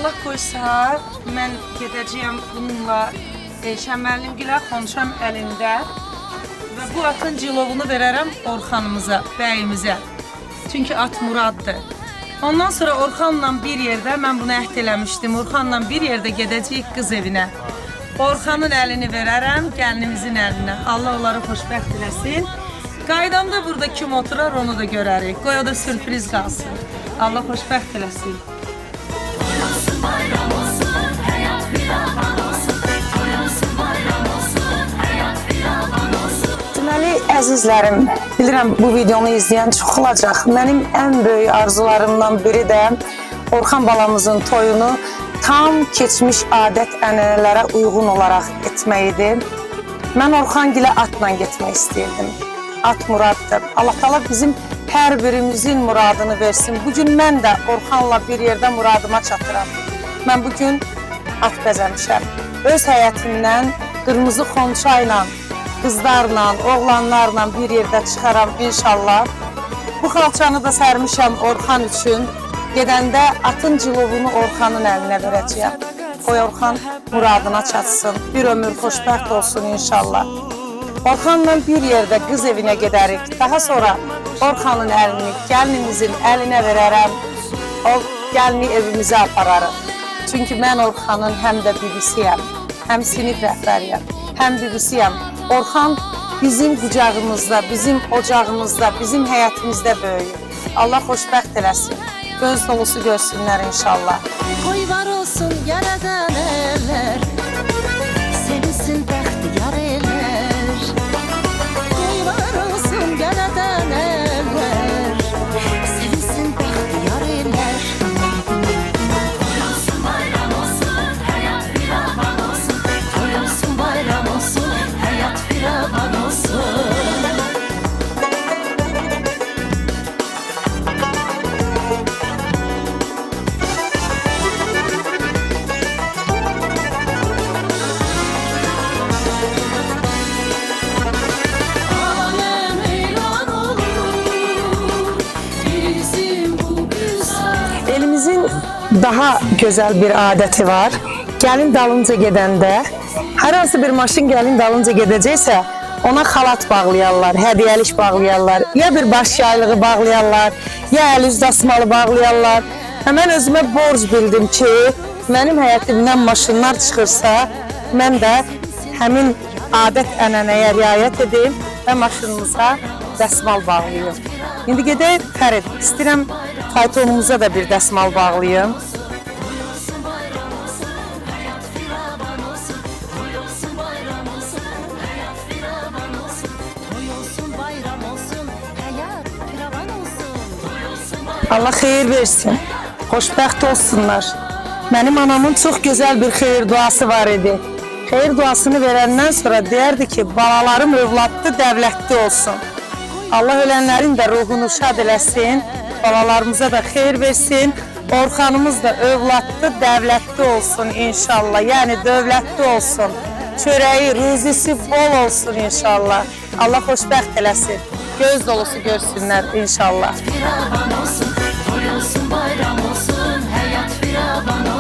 Allah qoysa, mən gedəcəyəm bununla Elşən müəllimgilə Xonçam əlində və bu atın cilovunu verərəm Orxanımıza, bəyimizə. Çünki at Muraddır. Ondan sonra Orxanla bir yerdə, mən bunu əhd eləmişdim, Orxanla bir yerdə gedəcəyik qız evinə. Orxanın əlini verərəm, gəlinimizin əlinə. Allah onları xoşbəxt eləsin. Qaydamda burada kim oturar, onu da görərik. Qoy o da sürpriz qalsın. Allah xoşbəxt eləsin. Deməli, əzizlərim, bilirəm bu videonu izləyən çox olacaq. Mənim ən böyük arzularımdan biri də Orxan balamızın toyunu tam keçmiş adət-ənənələrə uyğun olaraq etməyidir. Mən Orxangilə atla getmək istəyirdim. At Muraddır. Allah Taala bizim hər birimizin muradını versin. Bugün mən də Orxanla bir yerdə muradıma çatıram. Mən bugün at bəzəmişəm. Öz həyətimdən qırmızı xonça ilə, qızlarla, oğlanlarla bir yerdə çıxaram inşallah. Bu xalçanı da sərmişəm Orxan üçün. Gedəndə atın cilovunu Orxanın əlinə verəcəyəm. Qoy Orxan muradına çatsın. Bir ömür xoşbəxt olsun inşallah. Orxanla bir yerdə qız evinə gedərik. Daha sonra Orxanın əlini gəlinimizin əlinə verərəm. O gəlini evimizə apararım. Çünki mən Orxanın həm də bibisiyəm, həm sinif rəhbəriyəm, həm bibisiyəm. Orxan bizim qucağımızda, bizim ocağımızda, bizim həyətimizdə böyüyür. Allah xoşbəxt eləsin. Göz dolusu görsünlər inşallah. Qoy var olsun yaradan eller, sevinsin bəxtiyar eller. Qoy var olsun yaradan eller, sevinsin bəxtiyar eller. Toy olsun bayram olsun, həyat firavan olsun. Toy olsun bayram olsun, həyat firavan olsun. Elimizin daha gözəl bir adəti var. Gəlin dalınca gedəndə, hər hansı bir maşın gəlin dalınca gedəcəksə, ona xalat bağlayarlar, hədiyyəlik bağlayarlar, ya bir baş yaylığı bağlayarlar, ya əl üz dasmalı bağlayarlar. Mən özümə borc bildim ki, mənim həyətimdən maşınlar çıxırsa, mən də həmin adət-ənənəyə riayət edeyim və maşınımıza dəsmal bağlayayım. İndi gedək xərid. İstəyirəm faytonumuza da bir dəsmal bağlayayım. Allah xeyir versin, xoşbəxt olsunlar. Mənim anamın çox gözəl bir xeyir duası var idi. Xeyir duasını verəndən sonra deyərdi ki, balalarım övladlı, dəvlətli olsun. Allah ölənlərin də ruhunu şad eləsin, balalarımıza da xeyir versin. Orxanımız da övladlı, dəvlətli olsun inşallah. Yəni dövlətli olsun. Çörəyi, ruzisi bol olsun inşallah. Allah xoşbəxt eləsin. Göz dolusu görsünlər inşallah. Firavan olsun, toy olsun bayram olsun, həyat firavan olsun.